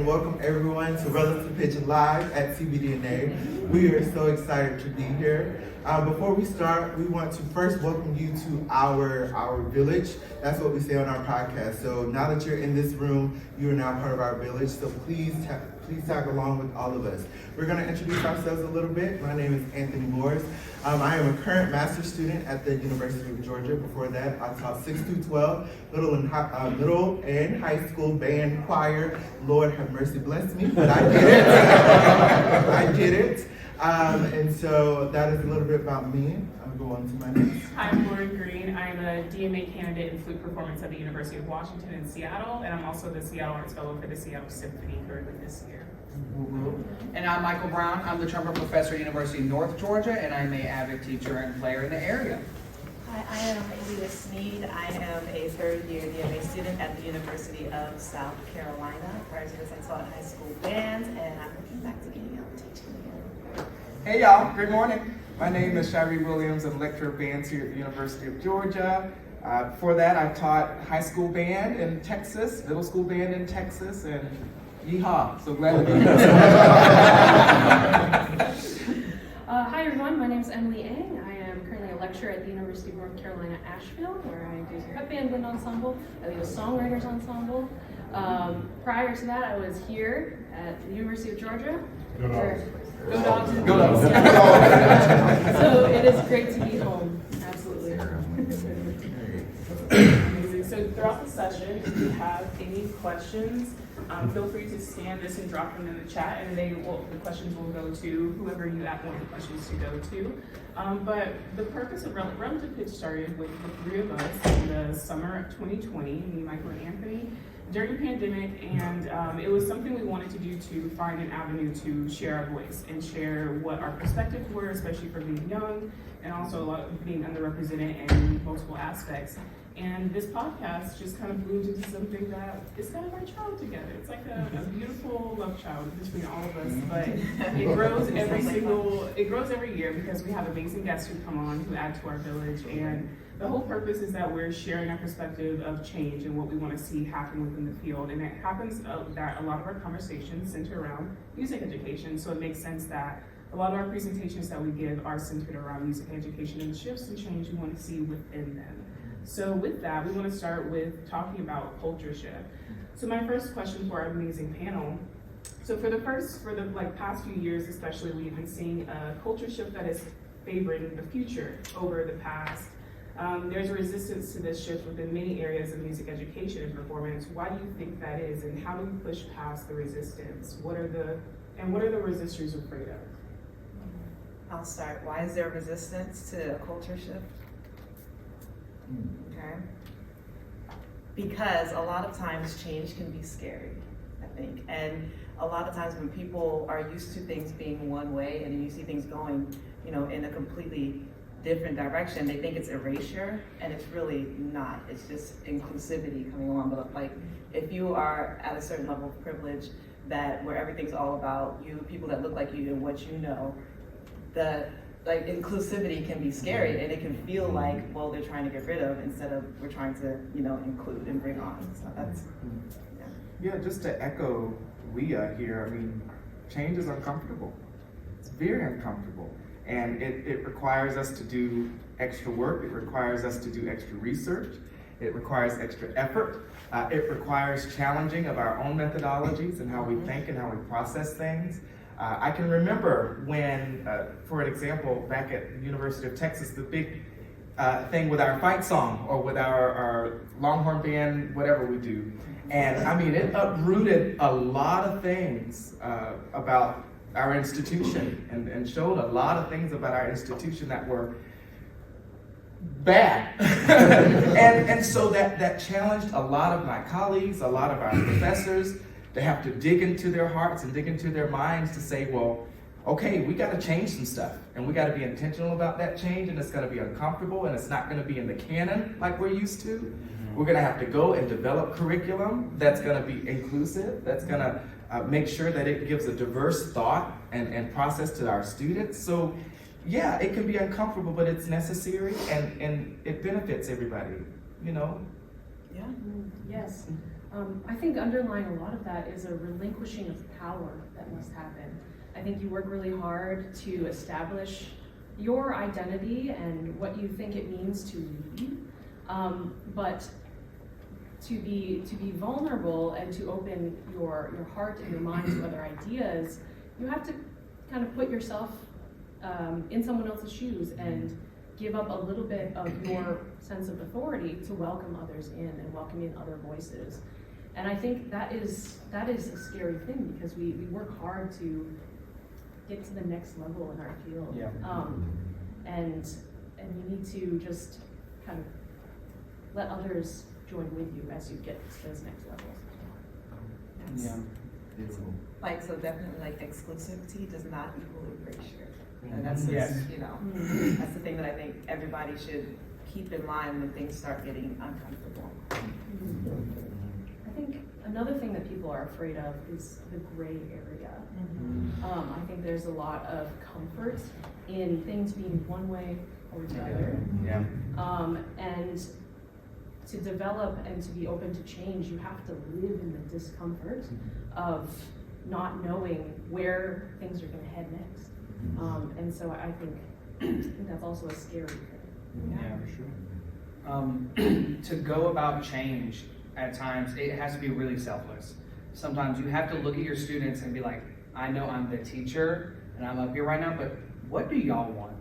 and welcome everyone to Relative Pitch Live at CBDNA. We are so excited to be here. Before we start, we want to first welcome you to our village. That's what we say on our podcast. So now that you're in this room, you are now part of our village. So please tag along with all of us. We're going to introduce ourselves a little bit. My name is Anthony Morris. I am a current master's student at the University of Georgia. Before that, I taught 6 through 12, middle and high school band choir. Lord have mercy, bless me, but I did it. I did it. And so that is a little bit about me. I'll go on to my next. Hi, I'm Lauren Green. I'm a DMA candidate in flute performance at the University of Washington in Seattle, and I'm also the Seattle Arts Fellow for the Seattle Symphony currently this year. And I'm Michael Brown. I'm the trumpet professor at University of North Georgia, and I'm an avid teacher and player in the area. Hi, I am Lia Snead. I am a third-year DMA student at the University of South Carolina. Prior to this, I taught high school band, and I'm looking back to getting out teaching again. Hey y'all, good morning. My name is Shiree Williams. I'm lecturer of bands here at the University of Georgia. Before that, I taught high school band in Texas, middle school band in Texas, and yeehaw, so glad to be here. Hi everyone, my name is Emily Ng. I am currently a lecturer at the University of North Carolina, Asheville, where I do pep band wind ensemble. I lead a songwriters ensemble. Prior to that, I was here at the University of Georgia. Go Dogs. Go Dogs. So it is great to be home, absolutely. Amazing. So throughout the session, if you have any questions, feel free to scan this and drop them in the chat, and the questions will go to whoever you want the questions to go to. But the purpose of Relative Pitch started with the three of us in the summer of 2020, me, Michael, and Anthony, during the pandemic, and it was something we wanted to do to find an avenue to share our voice and share what our perspectives were, especially for being young, and also a lot of being underrepresented in multiple aspects. And this podcast just kind of bloomed into something that is kind of our child together. It's like a beautiful love child between all of us, but it grows every year because we have amazing guests who come on who add to our village. And the whole purpose is that we're sharing our perspective of change and what we want to see happen within the field. And it happens that a lot of our conversations center around music education. So it makes sense that a lot of our presentations that we give are centered around music education and the shifts and change we want to see within them. So with that, we want to start with talking about culture shift. So my first question for our amazing panel. So for the past few years, especially, we've been seeing a culture shift that is favoring the future over the past. There's a resistance to this shift within many areas of music education and performance. Why do you think that is, and how do we push past the resistance? What are the resistors afraid of? I'll start. Why is there resistance to a culture shift? Okay. Because a lot of times change can be scary, I think. And a lot of times when people are used to things being one way and then you see things going, in a completely different direction, they think it's erasure, and it's really not. It's just inclusivity coming along. But like, if you are at a certain level of privilege where everything's all about you, people that look like you and what you know, inclusivity can be scary, and it can feel like, well, they're trying to get rid of instead of we're trying to, include and bring on. So that's, Yeah, just to echo Lia here, I mean, change is uncomfortable. It's very uncomfortable. And it requires us to do extra work. It requires us to do extra research. It requires extra effort. It requires challenging of our own methodologies and how we think and how we process things. I can remember when, for an example, back at the University of Texas, the big thing with our fight song or with our Longhorn band, whatever we do. And I mean, it uprooted a lot of things about our institution and showed a lot of things about our institution that were bad. and so that challenged a lot of my colleagues, a lot of our professors, to have to dig into their hearts and dig into their minds to say, well, okay, we got to change some stuff, and we got to be intentional about that change, and it's going to be uncomfortable, and it's not going to be in the canon like we're used to. We're going to have to go and develop curriculum that's going to be inclusive, that's going to make sure that it gives a diverse thought and process to our students. So yeah, it can be uncomfortable, but it's necessary, and it benefits everybody, Yeah. Yes. I think underlying a lot of that is a relinquishing of power that must happen. I think you work really hard to establish your identity and what you think it means to lead, but to be vulnerable and to open your heart and your mind to other ideas, you have to kind of put yourself in someone else's shoes and give up a little bit of your sense of authority to welcome others in and welcome in other voices. And I think that is a scary thing, because we work hard to get to the next level in our field. Yeah. And you need to just kind of let others join with you as you get to those next levels. Yeah. Beautiful. Like, so definitely like exclusivity does not equal erasure. And that's Yes. just, you know, that's the thing that I think everybody should keep in mind when things start getting uncomfortable. I think another thing that people are afraid of is the gray area. I think there's a lot of comfort in things being one way or the other. Yeah. And to develop and to be open to change, you have to live in the discomfort of not knowing where things are going to head next. And so I think that's also a scary thing. Yeah, for sure. To go about change, at times, it has to be really selfless. Sometimes you have to look at your students and be like, I know I'm the teacher and I'm up here right now, but what do y'all want?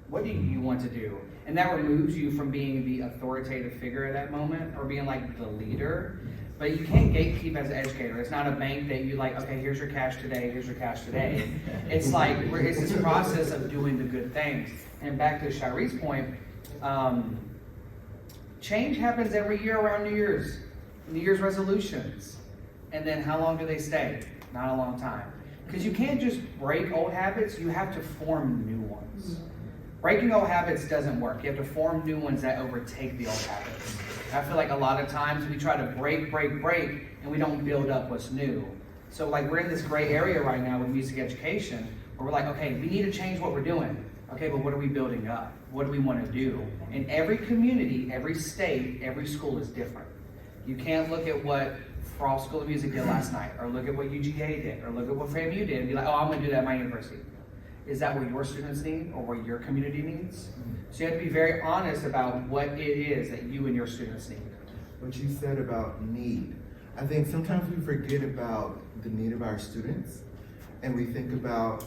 What do you want to do? And that removes you from being the authoritative figure at that moment or being like the leader. But you can't gatekeep as an educator. It's not a bank that you like, okay, here's your cash today, here's your cash today. It's like, it's this process of doing the good things. And back to Shiree's point, change happens every year around New Year's resolutions. And then how long do they stay? Not a long time. Because you can't just break old habits, you have to form new ones. Breaking old habits doesn't work. You have to form new ones that overtake the old habits. I feel like a lot of times we try to break, and we don't build up what's new. So like we're in this gray area right now with music education, where we're like, okay, we need to change what we're doing. Okay, but what are we building up? What do we want to do? And every community, every state, every school is different. You can't look at what Frost School of Music did last night, or look at what UGA did, or look at what FAMU did, and be like, oh, I'm going to do that at my university. Is that what your students need, or what your community needs? So you have to be very honest about what it is that you and your students need. What you said about need, I think sometimes we forget about the need of our students, and we think about,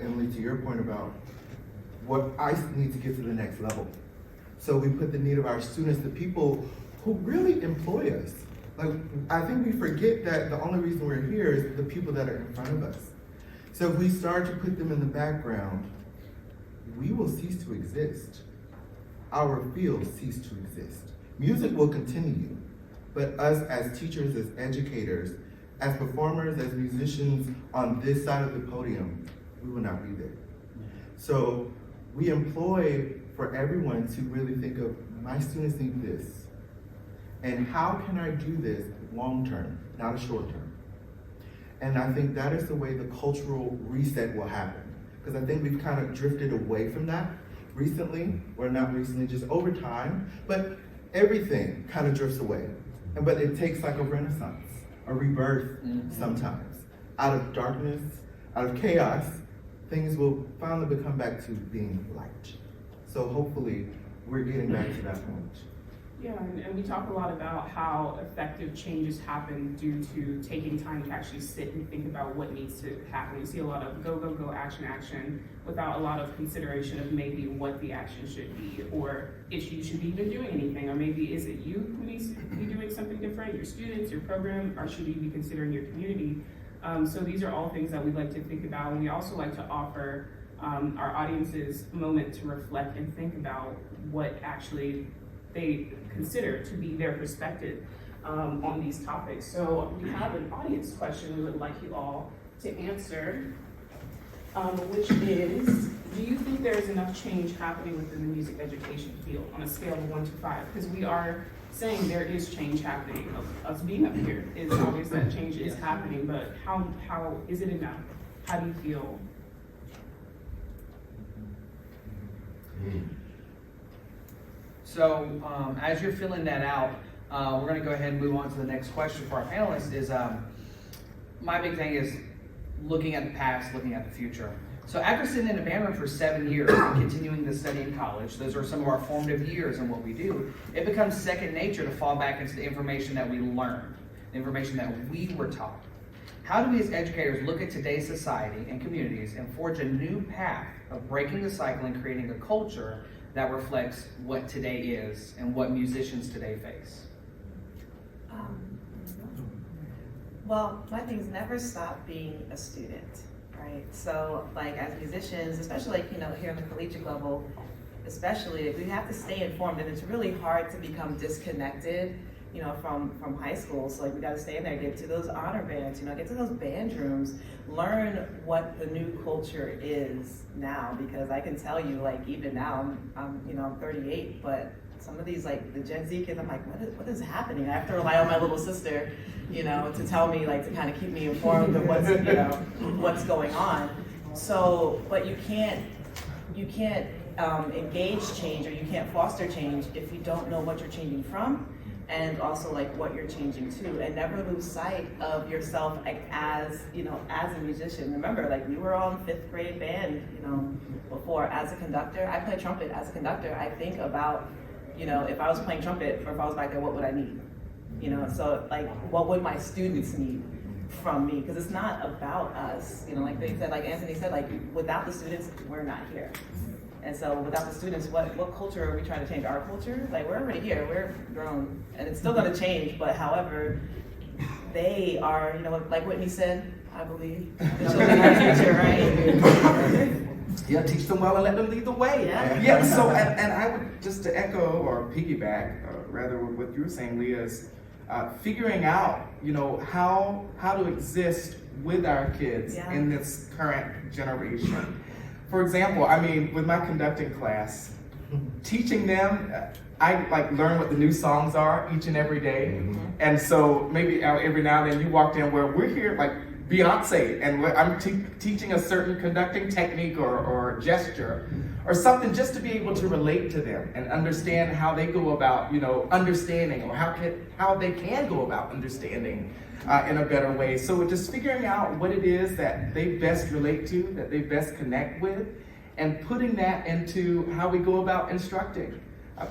Emily, to your point about what I need to get to the next level. So we put the need of our students, the people who really employ us. Like, I think we forget that the only reason we're here is the people that are in front of us. So if we start to put them in the background, we will cease to exist. Our field cease to exist. Music will continue, but us as teachers, as educators, as performers, as musicians on this side of the podium, we will not be there. So we employ for everyone to really think of, my students need this, and how can I do this long term, not a short term? And I think that is the way the cultural reset will happen. Because I think we've kind of drifted away from that recently, or not recently, just over time, but everything kind of drifts away. But it takes like a renaissance, a rebirth sometimes. Out of darkness, out of chaos, things will finally become back to being light. So hopefully we're getting back to that point. Yeah, and we talk a lot about how effective changes happen due to taking time to actually sit and think about what needs to happen. We see a lot of go, action, without a lot of consideration of maybe what the action should be, or if you should be even doing anything, or maybe is it you who needs to be doing something different, your students, your program, or should you be considering your community? So these are all things that we like to think about, and we also like to offer our audiences a moment to reflect and think about what actually they consider to be their perspective on these topics. So we have an audience question we would like you all to answer, which is, do you think there is enough change happening within the music education field on a scale of 1 to 5? Because we are saying there is change happening. Us being up here is obvious that change is happening, but how is it enough? How do you feel? So as you're filling that out, We're gonna go ahead and move on to the next question for our panelists is, my big thing is looking at the past, looking at the future. So after sitting in a band room for 7 years and continuing to study in college, those are some of our formative years in what we do, it becomes second nature to fall back into the information that we learned, the information that we were taught. How do we as educators look at today's society and communities and forge a new path of breaking the cycle and creating a culture that reflects what today is and what musicians today face? Well, my thing is never stop being a student, right? So like as musicians, especially like, here on the collegiate level, especially we have to stay informed, and it's really hard to become disconnected, from high school. So like we gotta stay in there, get to those honor bands, get to those band rooms, learn what the new culture is now, because I can tell you, like even now, I'm 38, but some of these like the Gen Z kids, I'm like, what is happening? I have to rely on my little sister, to tell me, like, to kind of keep me informed of what's, what's going on. So, but you can't engage change, or you can't foster change if you don't know what you're changing from, and also like what you're changing to, and never lose sight of yourself, like as a musician. Remember, like we were on 5th grade band, before. As a conductor, I play trumpet. As a conductor, I think about, if I was playing trumpet, or if I was back there, what would I need? So like, what would my students need from me? Because it's not about us, like they said, like Anthony said, like without the students, we're not here. And so without the students, what culture are we trying to change? Our culture? Like we're already here, we're grown, and it's still gonna change, but however, they are, like Whitney said, I believe, the children are the future, right? Yeah, teach them well and let them lead the way. Yeah. So, and I would, just to echo or piggyback, rather what you were saying, Leah, is figuring out, how to exist with our kids in this current generation. For example, with my conducting class, teaching them, I like learn what the new songs are each and every day. And so maybe every now and then you walked in where we're here, like Beyonce, and I'm teaching a certain conducting technique or gesture or something, just to be able to relate to them and understand how they go about, understanding, or how they can go about understanding in a better way. So just figuring out what it is that they best relate to, that they best connect with, and putting that into how we go about instructing,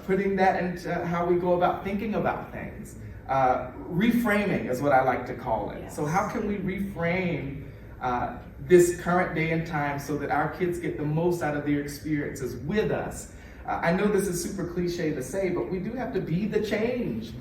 putting that into how we go about thinking about things. Reframing is what I like to call it. Yes. So how can we reframe this current day and time so that our kids get the most out of their experiences with us? I know this is super cliche to say, but we do have to be the change.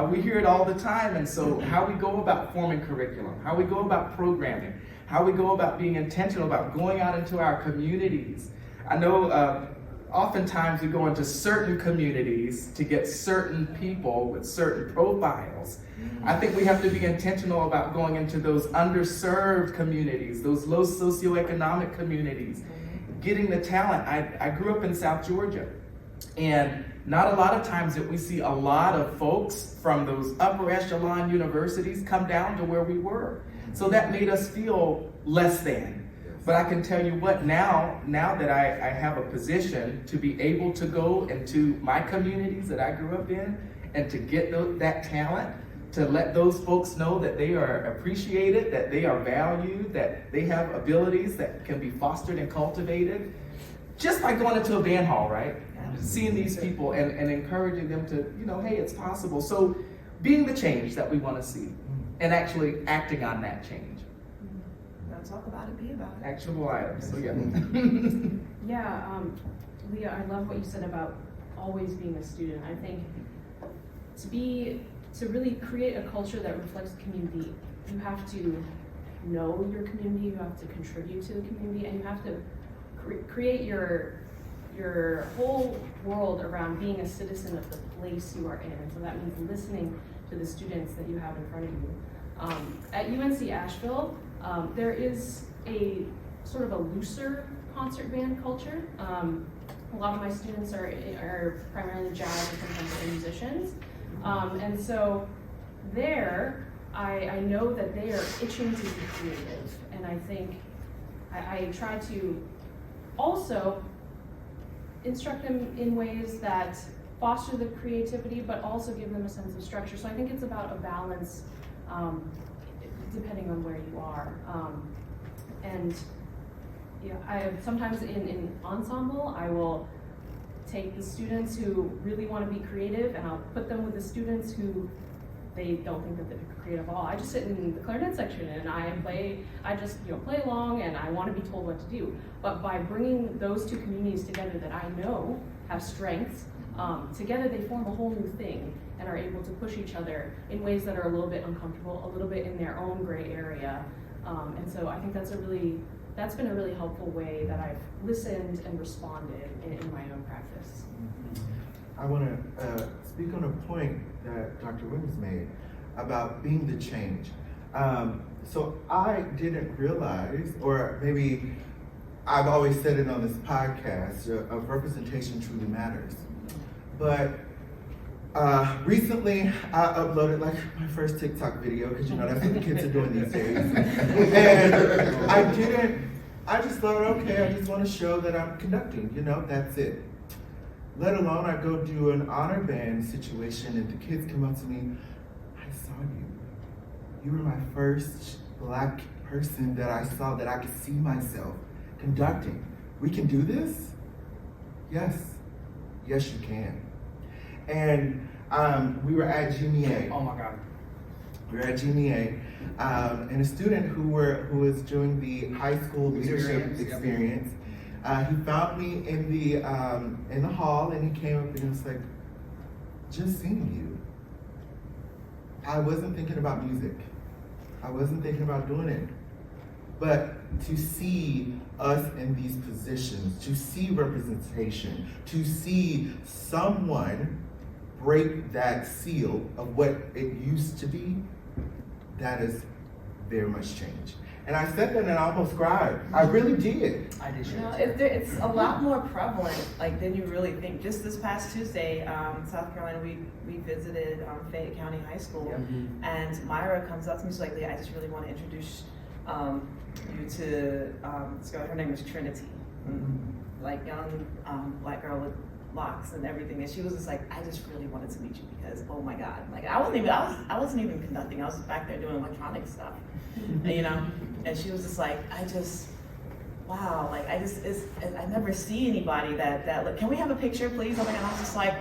We hear it all the time, and so how we go about forming curriculum, how we go about programming, how we go about being intentional about going out into our communities. I know oftentimes we go into certain communities to get certain people with certain profiles. I think we have to be intentional about going into those underserved communities, those low socioeconomic communities, getting the talent. I grew up in South Georgia, and not a lot of times that we see a lot of folks from those upper echelon universities come down to where we were. So that made us feel less than. But I can tell you what, now that I have a position to be able to go into my communities that I grew up in and to get that talent, to let those folks know that they are appreciated, that they are valued, that they have abilities that can be fostered and cultivated, just by going into a band hall, right? Seeing these people and encouraging them to, hey, it's possible. So being the change that we want to see and actually acting on that change. Talk about it, be about it. Actionable items, so yeah. Yeah, Leah, I love what you said about always being a student. I think to really create a culture that reflects the community, you have to know your community, you have to contribute to the community, and you have to create your whole world around being a citizen of the place you are in. And so that means listening to the students that you have in front of you. At UNC Asheville, there is a sort of a looser concert band culture. A lot of my students are primarily jazz and contemporary musicians. And so there, I know that they are itching to be creative. And I think I try to also instruct them in ways that foster the creativity, but also give them a sense of structure. So I think it's about a balance, depending on where you are. And yeah, sometimes in ensemble, I will take the students who really want to be creative, and I'll put them with the students who they don't think that they're creative at all. I just sit in the clarinet section and I just play along, and I want to be told what to do. But by bringing those two communities together that I know have strengths, together they form a whole new thing and are able to push each other in ways that are a little bit uncomfortable, a little bit in their own gray area. And so I think that's been a really helpful way that I've listened and responded in my own practice. I want to speak on a point that Dr. Williams made about being the change. So I didn't realize, or maybe I've always said it on this podcast, of representation truly matters. But recently I uploaded like my first TikTok video, because that's what the kids are doing these days. And I just thought, okay, I just want to show that I'm conducting, that's it. Let alone I go do an honor band situation and the kids come up to me, I saw you. You were my first Black person that I saw that I could see myself conducting. We can do this? Yes. Yes, you can. And we were at GMEA. Oh my God. We were at GMEA, and a student who was doing the high school leadership experience, he found me in the hall, and he came up and he was like, just seeing you. I wasn't thinking about music. I wasn't thinking about doing it. But to see us in these positions, to see representation, to see someone break that seal of what it used to be, that is very much change. And I said that and I almost cried. I really did. I did. It's a lot more prevalent than you really think. Just this past Tuesday, South Carolina, we visited Fayette County High School, and Myra comes up to me, she's like, Leah, I just really want to introduce you to this girl. Her name is Trinity, like young Black girl with locks and everything, and she was just like, I just really wanted to meet you because, oh my God, like I wasn't even conducting. I was back there doing electronic stuff, and she was just like, wow, like I never see anybody that look. Can we have a picture, please? Oh my God, I was just like,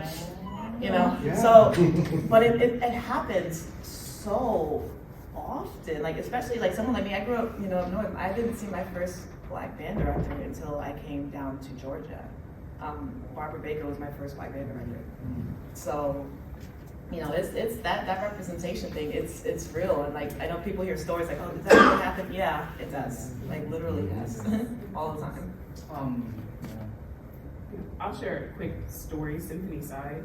Yeah. So, but it happens so often, like especially like someone like me. I grew up, up north. I didn't see my first Black band director until I came down to Georgia. Barbara Baker was my first Black band director. So, it's that representation thing. It's real, and like I know people hear stories like, oh, does that really happen? Yeah, it does. Like literally does all the time. I'll share a quick story, symphony side.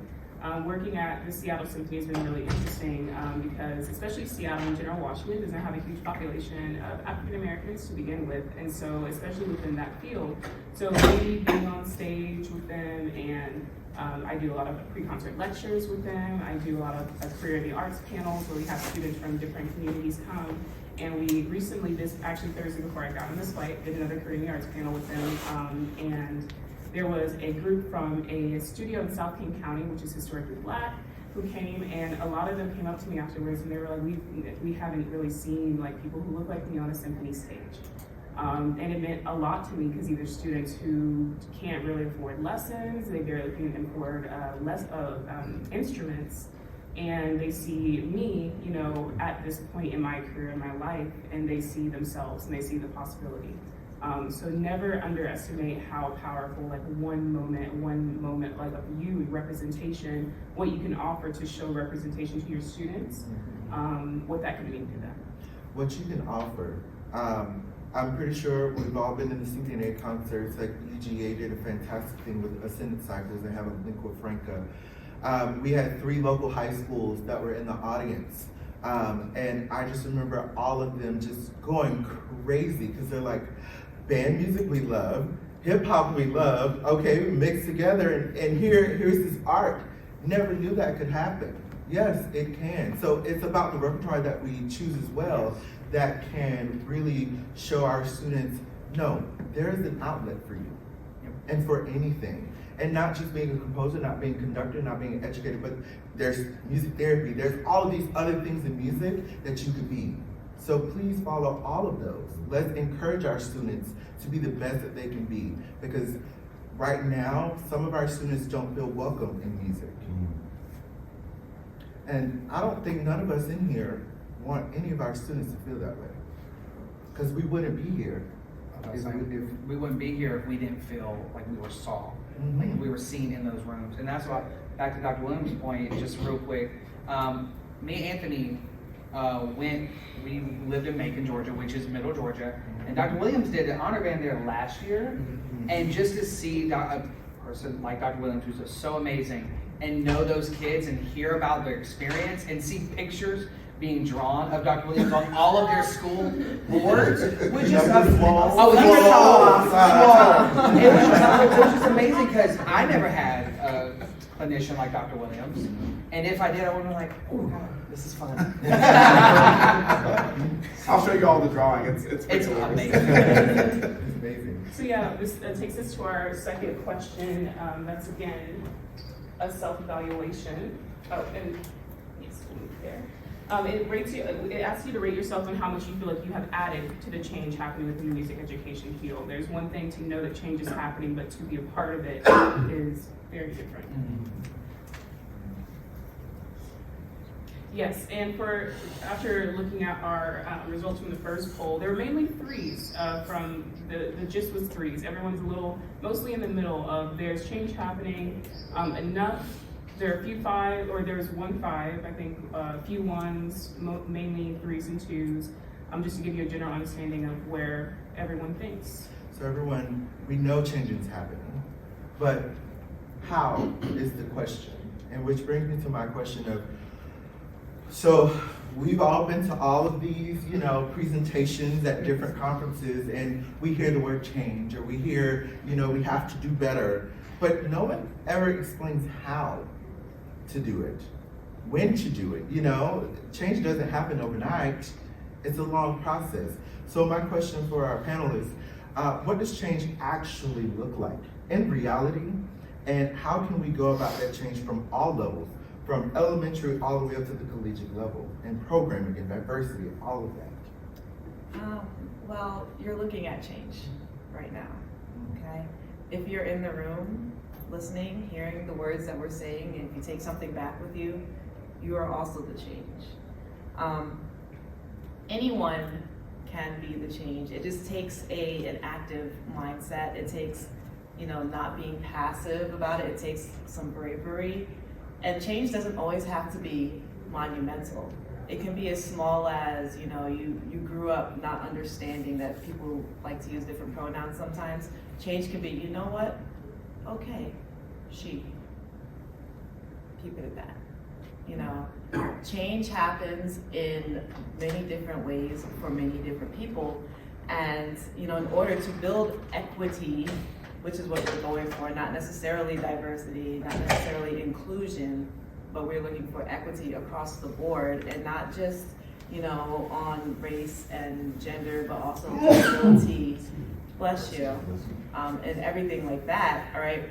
Working at the Seattle Symphony has been really interesting because especially Seattle and General Washington doesn't have a huge population of African Americans to begin with, and so especially within that field. So maybe being on stage with them, and I do a lot of pre-concert lectures with them. I do a lot of career in the arts panels where we have students from different communities come. And we recently, actually Thursday before I got on this flight, did another career in the arts panel with them, and there was a group from a studio in South King County, which is historically Black, who came, and a lot of them came up to me afterwards, and they were like, we haven't really seen like people who look like me on a symphony stage. And it meant a lot to me because these are students who can't really afford lessons, they barely can afford instruments, and they see me, at this point in my career, in my life, and they see themselves and they see the possibility. So never underestimate how powerful like one moment like of you, representation, what you can offer to show representation to your students, what that can mean to them. What you can offer, I'm pretty sure we've all been in the CPNA concerts, like UGA did a fantastic thing with Ascendant Cycles and have a lingua franca. We had 3 local high schools that were in the audience. And I just remember all of them just going crazy because they're like, band music we love, hip hop we love, okay, we mix together and here's this art. Never knew that could happen. Yes, it can. So it's about the repertoire that we choose as well that can really show our students, no, there is an outlet for you and for anything. And not just being a composer, not being a conductor, not being an educator, but there's music therapy, there's all of these other things in music that you could be. So please follow all of those. Let's encourage our students to be the best that they can be, because right now, some of our students don't feel welcome in music. And I don't think none of us in here want any of our students to feel that way, because we wouldn't be here. We wouldn't be here if we didn't feel like we were saw, like we were seen in those rooms. And that's why, back to Dr. Williams' point, just real quick, me and Anthony we lived in Macon, Georgia, which is middle Georgia, and Dr. Williams did an honor band there last year, and just to see a person like Dr. Williams, who's just so amazing, and know those kids and hear about their experience and see pictures being drawn of Dr. Williams on all of their school boards, which is it was just amazing, because I never had a clinician like Dr. Williams, and if I did, I would have been like, oh God, this is fun. I'll show you all the drawing. It's amazing. It's amazing. So yeah, this takes us to our second question. That's again a self-evaluation. Oh, and yes, we'll move there. It rates you. It asks you to rate yourself on how much you feel like you have added to the change happening within the music education field. There's one thing to know that change is happening, but to be a part of it is very different. Yes, and after looking at our results from the first poll, there were mainly threes. From the gist was threes. Everyone's mostly in the middle of there's change happening, enough. There are a few five, or there's 1 5, I think, a few ones, mainly threes and twos, just to give you a general understanding of where everyone thinks. So everyone, we know change is happening, but how is the question? And which brings me to my question of, so we've all been to all of these, presentations at different conferences, and we hear the word change, or we hear, we have to do better, but no one ever explains how to do it, when to do it. Change doesn't happen overnight. It's a long process. So my question for our panelists, what does change actually look like in reality? And how can we go about that change from all levels, from elementary all the way up to the collegiate level, and programming and diversity and all of that? Well, you're looking at change right now, okay? If you're in the room, listening, hearing the words that we're saying, and if you take something back with you, you are also the change. Anyone can be the change. It just takes an active mindset. It takes, not being passive about it. It takes some bravery. And change doesn't always have to be monumental. It can be as small as, you grew up not understanding that people like to use different pronouns sometimes. Change can be, you know what? Okay, she. Keep it at that. Change happens in many different ways for many different people. And, in order to build equity, which is what we're going for, not necessarily diversity, not necessarily inclusion, but we're looking for equity across the board, and not just, on race and gender, but also disability, bless you, and everything like that, all right?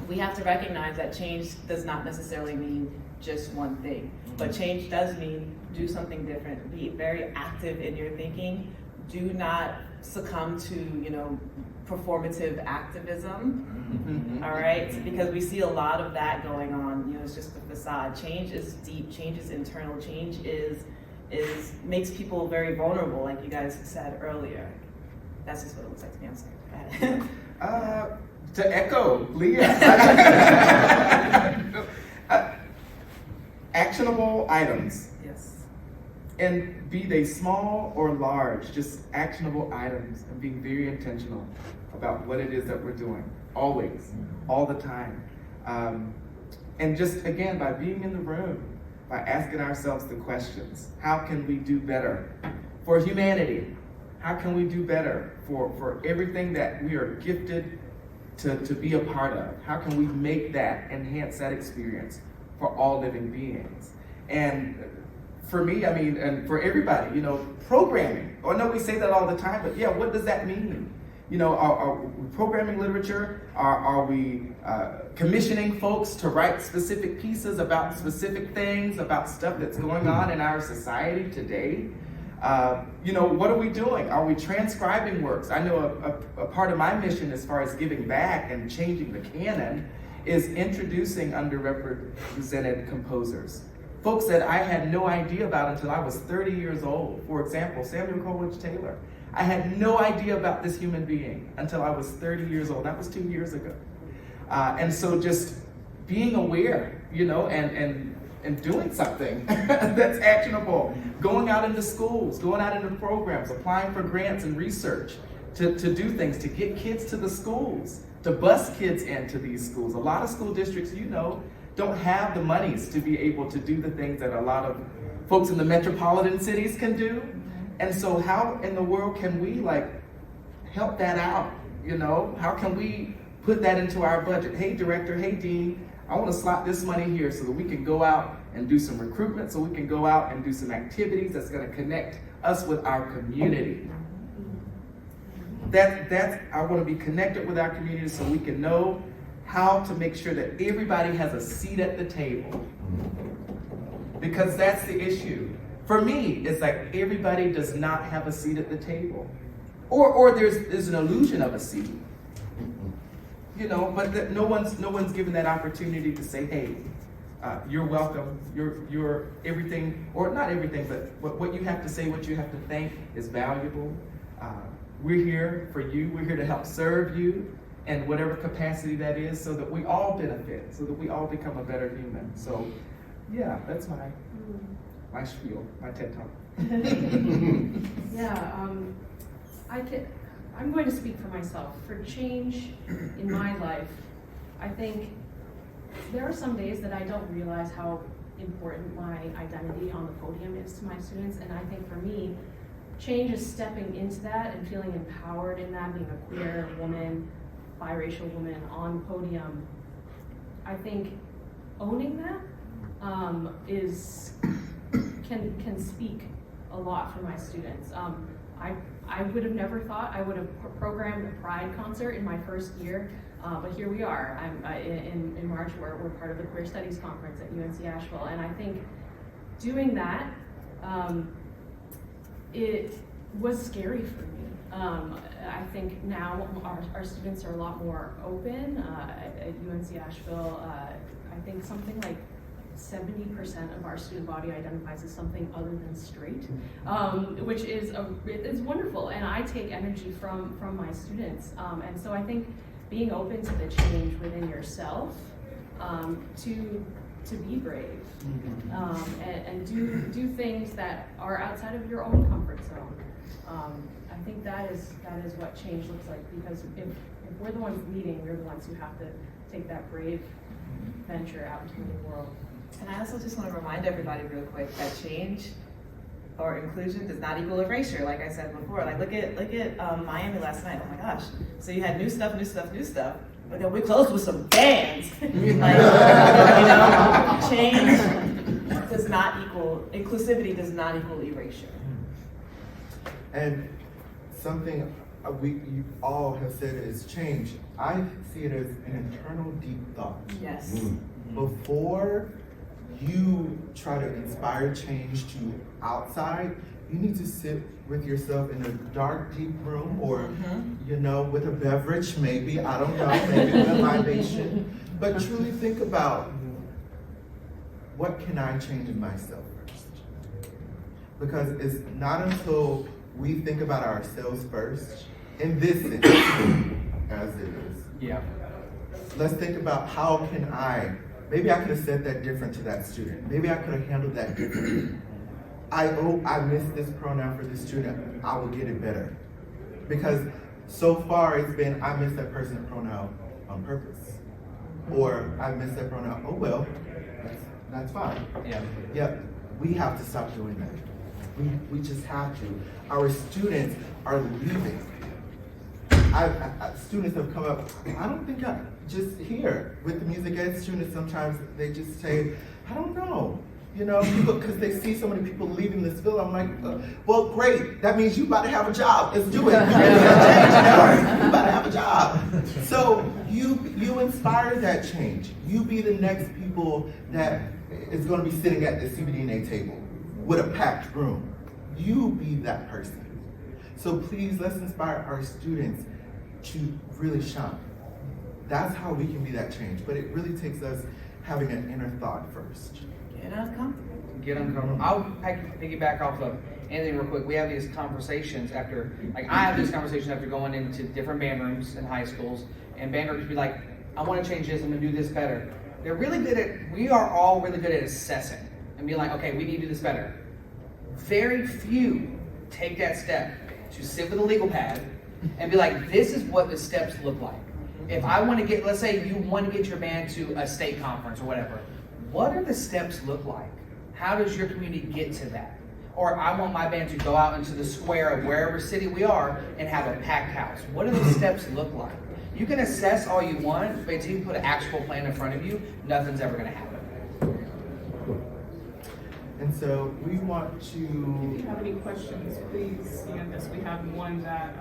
We have to recognize that change does not necessarily mean just one thing, but change does mean do something different, be very active in your thinking, do not succumb to, performative activism, all right? Because we see a lot of that going on, it's just the facade. Change is deep, change is internal, change makes people very vulnerable, like you guys said earlier. That's just what it looks like to me, I'm sorry. To echo Lia, actionable items. Yes. And be they small or large, just actionable items, and being very intentional about what it is that we're doing, always, all the time. And just, again, by being in the room, by asking ourselves the questions, how can we do better for humanity? How can we do better for everything that we are gifted to be a part of? How can we make that, enhance that experience for all living beings? And for me, and for everybody, programming. I know we say that all the time, but yeah, what does that mean? You know, are we programming literature? Are we commissioning folks to write specific pieces about specific things, about stuff that's going on in our society today? You know, what are we doing? Are we transcribing works? I know a part of my mission as far as giving back and changing the canon is introducing underrepresented composers. Folks that I had no idea about until I was 30 years old. For example, Samuel Coleridge Taylor. I had no idea about this human being until I was 30 years old. That was 2 years ago. And so just being aware, you know, and doing something that's actionable, going out into schools, going out into programs, applying for grants and research to do things, to get kids to the schools, to bus kids into these schools. A lot of school districts, you know, don't have the monies to be able to do the things that a lot of folks in the metropolitan cities can do. And so how in the world can we like help that out, you know? How can we put that into our budget? Hey, director, hey, dean, I want to slot this money here so that we can go out and do some recruitment, so we can go out and do some activities that's going to connect us with our community. I want to be connected with our community so we can know how to make sure that everybody has a seat at the table. Because that's the issue. For me, it's like everybody does not have a seat at the table. Or there's an illusion of a seat. You know, but no one's given that opportunity to say, hey, you're welcome, you're everything, or not everything, but what you have to say, what you have to think is valuable. We're here for you, we're here to help serve you in whatever capacity that is so that we all benefit, so that we all become a better human. So yeah, that's my spiel, my TED Talk. Yeah, I'm going to speak for myself. For change in my life, I think there are some days that I don't realize how important my identity on the podium is to my students, and I think for me, change is stepping into that and feeling empowered in that, being a queer woman, biracial woman on the podium. I think owning that can speak a lot for my students. I would have never thought I would have programmed a Pride concert in my first year, but here we are. In March, we're part of the Queer Studies Conference at UNC Asheville, and I think doing that, it was scary for me. I think now our students are a lot more open. At UNC Asheville, I think something like 70% of our student body identifies as something other than straight, which is wonderful, and I take energy from my students. And so I think being open to the change within yourself, to be brave, and do things that are outside of your own comfort zone. I think that is what change looks like, because if we're the ones leading, we're the ones who have to take that brave venture out into the world. And I also just want to remind everybody real quick that change or inclusion does not equal erasure. Like I said before, like look at Miami last night. Oh my gosh! So you had new stuff, but then we closed with some bands. Like, you know, change does not equal inclusivity. Does not equal erasure. And something you all have said is change. I see it as an internal deep thought. Yes. Before you try to inspire change to outside, you need to sit with yourself in a dark, deep room, or you know, with a beverage, maybe, I don't know, maybe with a libation, but truly think about, what can I change in myself first? Because it's not until we think about ourselves first, in this sense, as it is. Yeah. Let's think about how can maybe I could have said that different to that student. Maybe I could have handled that differently. I missed this pronoun for this student. I will get it better. Because so far it's been, I missed that person's pronoun on purpose. Or I missed that pronoun, oh well, that's fine. Yeah, we have to stop doing that. We just have to. Our students are leaving. Students have come up, I don't think just here with the music ed students, sometimes they just say, I don't know. You know, people, because they see so many people leaving this field. I'm like, well, great. That means you about to have a job. Let's do it. You about to have a job. So you inspire that change. You be the next people that is going to be sitting at the CBDNA table with a packed room. You be that person. So please, let's inspire our students to really shine. That's how we can be that change. But it really takes us having an inner thought first. Get uncomfortable. Get uncomfortable. I'll piggyback off of Anthony real quick. We have these conversations after, like I have these conversations after going into different band rooms in high schools, and band rooms be like, I want to change this, I'm going to do this better. They're really good at, we are all really good at assessing and being like, okay, we need to do this better. Very few take that step to sit with a legal pad and be like, this is what the steps look like. If I want to get, let's say you want to get your band to a state conference or whatever, what do the steps look like? How does your community get to that? Or I want my band to go out into the square of wherever city we are and have a packed house. What do the steps look like? You can assess all you want, but until you put an actual plan in front of you, nothing's ever going to happen. And so we want If you to, have any questions, please scan this. We have one that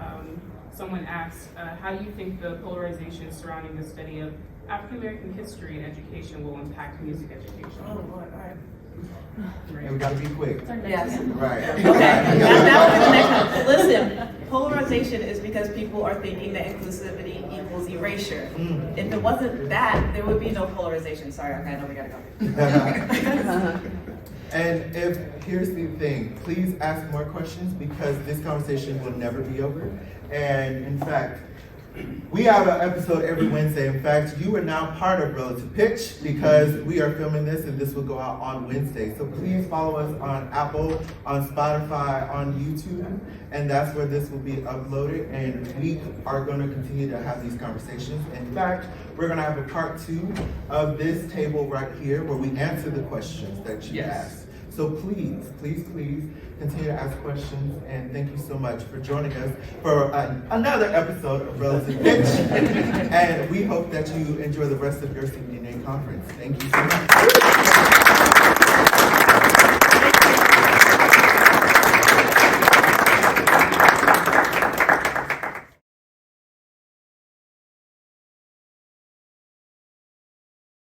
someone asked, how do you think the polarization surrounding the study of African American history and education will impact music education? Oh, Lord, all right. and we gotta be quick. It's our next Yes. one. Right. Okay, that will be the next one. Listen, polarization is because people are thinking that inclusivity equals erasure. If it wasn't that, there would be no polarization. Sorry, okay, I know we gotta go. And here's the thing, please ask more questions because this conversation will never be over. And in fact, we have an episode every Wednesday. In fact, you are now part of Relative Pitch because we are filming this and this will go out on Wednesday. So please follow us on Apple, on Spotify, on YouTube, and that's where this will be uploaded. And we are going to continue to have these conversations. In fact, we're going to have a part 2 of this table right here where we answer the questions that you asked. So please, please, please continue to ask questions, and thank you so much for joining us for another episode of Relative Pitch. And we hope that you enjoy the rest of your CBDNA conference. Thank you so much.